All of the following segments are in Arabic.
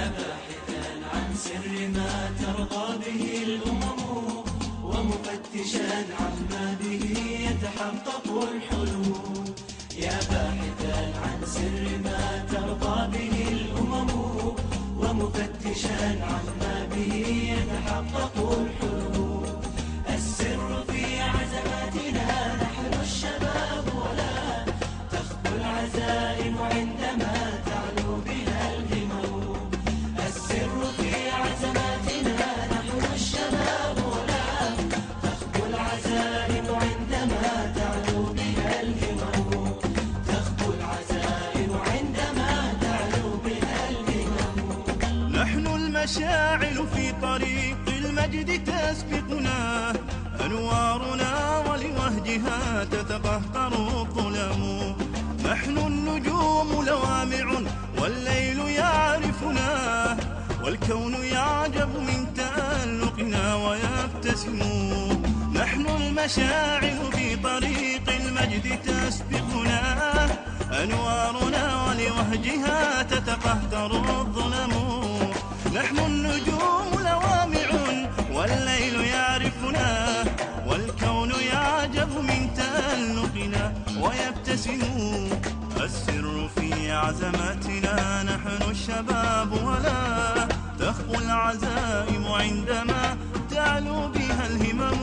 يا باحثا عن سر ما ترضى به الأمم ومفتشا عما به يتحقق الحلم. يا باحثا عن سر ما ترضى به الأمم ومفتشا عما به يتحقق الحلم. السر في عزماتنا نحن الشباب ولا تخفو العزائم عندما تعلو بها الهمم. السر في عزماتنا نحن الشباب ولا تخفو العزائم عندما تعلو بها الهمم. تخفو العزائم عندما تعلو بها الهمم. نحن المشاعل في طريق المجد تسبقنا، أنوارنا ولوهجها تتقهقر الظلم. نحن النجوم لوامع والليل يعرفنا، والكون يعجب من تألقنا ويبتسم. نحن المشاعل في طريق المجد تسبقنا، أنوارنا ولوهجها تتقهقر الظلم. نحن النجوم لوامع والليل يعرفنا، والكون يعجب من تألقنا ويبتسم. السر في عزماتنا نحن الشباب ولا تخفو العزائم عندما تعلو بها الهمم.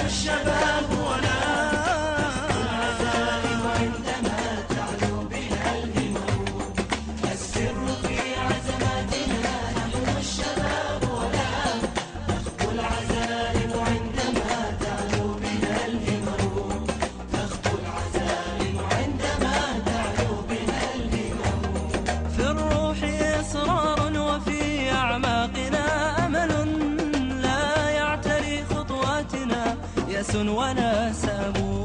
الشباب ولا العزائم عندما تعلو بها الهمم. السر في عزماتنا نحن الشباب ولا تخفو العزائم عندما تعلو بها الهمم. تخفو العزائم عندما تعلو بها الهمم. في الروح إصرار وفي أعماقنا أمل لا يعتري خطواتنا يأس ولا سامو.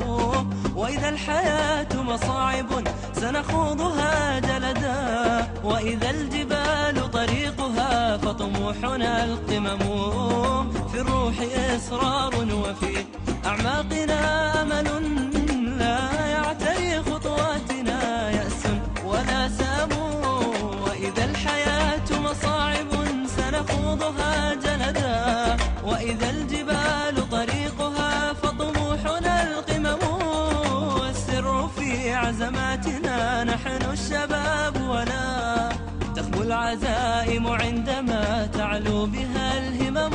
وإذا الحياة مصاعب سنخوضها جلدا، وإذا الجبال طريقها فطموحنا القمم. في الروح إصرار وفي أعماقنا أمل لا يعتري خطواتنا يأس ولا سامو. وإذا الحياة مصاعب سنخوضها جلدا، وإذا الجبال طريقها فطموحنا القمم. السر في عزماتنا نحن الشباب ولا تخفو العزائم عندما تعلو بها الهمم.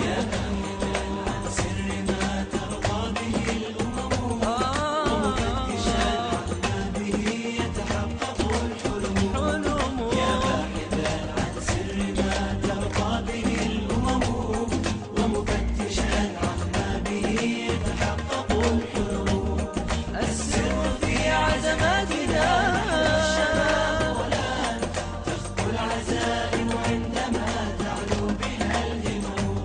يا باحثا عن سر ما ترضى به الأمم ومفتشا عما به يتحقق الحلم. يا باحثا عن سر ما ترضى به الأمم ومفتشا عما به يتحقق الحلم. السر في عزماتنا الشباب ولا تخفو العزائم عندما تعلو بها الهمم.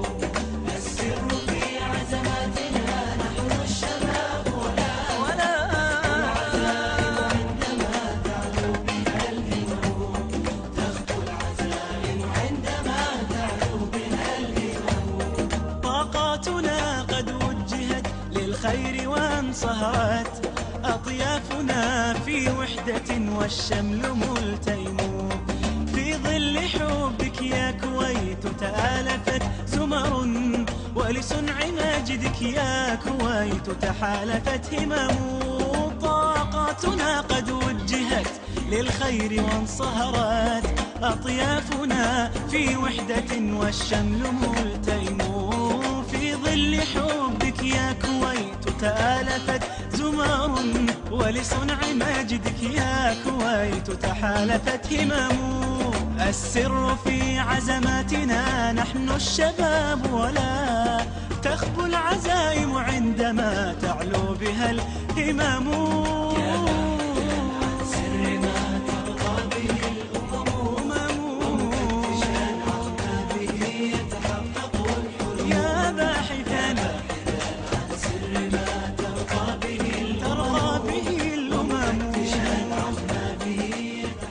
السر في عزماتنا نحن الشباب ولا تخفو العزائم عندما تعلو بها الهمم. تخفو العزائم عندما تعلو بها الهمم. طاقاتنا قد وجهت للخير وانصهرت، أطيافنا في وحدة والشمل ملتئم. في ظل حبك يا كويت تآلفت زمر، ولصنع مجدك يا كويت تحالفت همم. طاقاتنا قد وجهت للخير وانصهرت، أطيافنا في وحدة والشمل ملتئم. في ظل حبك يا كويت تآلفت زمر، ولصنع مجدك يا كويت تحالفت همم. السر في عزماتنا نحن الشباب ولا تخفو العزائم عندما تعلو بها الهمم.